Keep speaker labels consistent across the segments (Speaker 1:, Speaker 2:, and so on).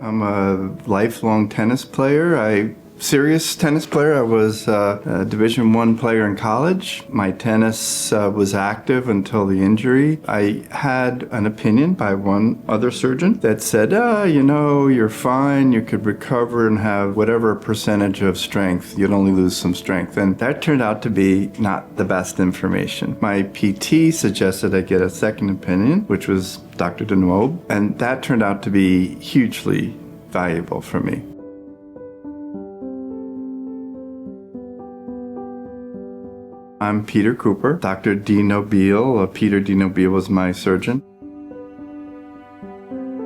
Speaker 1: I'm a lifelong tennis player. Serious tennis player. I was a Division I player in college. My tennis was active until the injury. I had an opinion by one other surgeon that said, you're fine, you could recover and have whatever percentage of strength, you'd only lose some strength. And that turned out to be not the best information. My PT suggested I get a second opinion, which was Dr. DeNoble, and that turned out to be hugely valuable for me. I'm Peter Cooper, Dr. DeNoble. Peter DeNoble was my surgeon.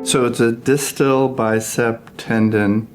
Speaker 1: So it's a distal bicep tendon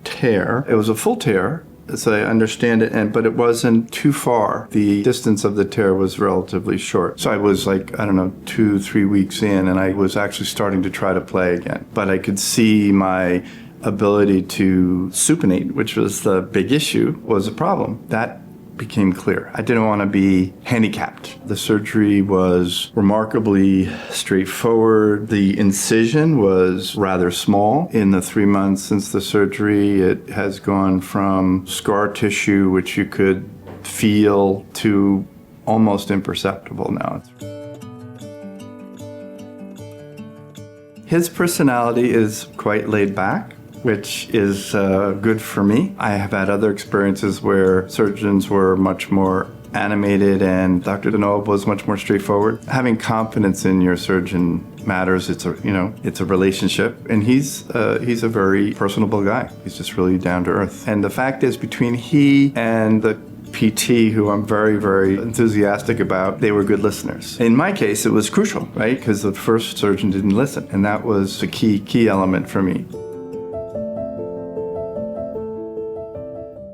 Speaker 1: tear. It was a full tear, as I understand it, but it wasn't too far. The distance of the tear was relatively short. So I was 2-3 weeks in, and I was actually starting to try to play again. But I could see my ability to supinate, which was the big issue, was a problem. That became clear. I didn't want to be handicapped. The surgery was remarkably straightforward. The incision was rather small. In the 3 months since the surgery, it has gone from scar tissue, which you could feel, to almost imperceptible now. His personality is quite laid back, which is good for me. I have had other experiences where surgeons were much more animated, and Dr. DeNoble was much more straightforward. Having confidence in your surgeon matters. It's a relationship, and he's a very personable guy. He's just really down to earth. And the fact is, between he and the PT, who I'm very, very enthusiastic about, they were good listeners. In my case, it was crucial, right? Because the first surgeon didn't listen, and that was a key element for me.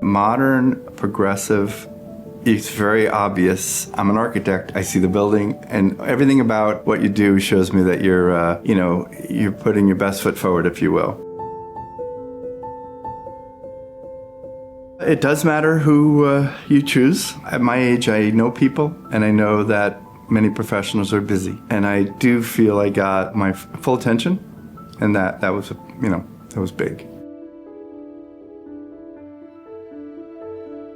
Speaker 1: Modern, progressive, it's very obvious. I'm an architect. I see the building, and everything about what you do shows me that you're putting your best foot forward, if you will. It does matter who you choose. At my age, I know people, and I know that many professionals are busy. And I do feel I got my full attention, and that was big.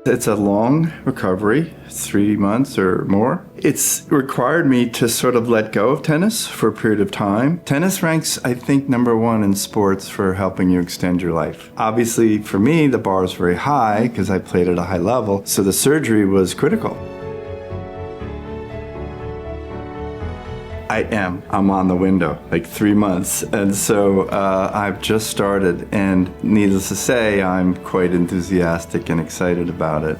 Speaker 1: It's a long recovery, 3 months or more. It's required me to sort of let go of tennis for a period of time. Tennis ranks, I think, #1 in sports for helping you extend your life. Obviously, for me, the bar is very high because I played at a high level, so the surgery was critical. I'm on the window, 3 months. And so I've just started, and needless to say, I'm quite enthusiastic and excited about it.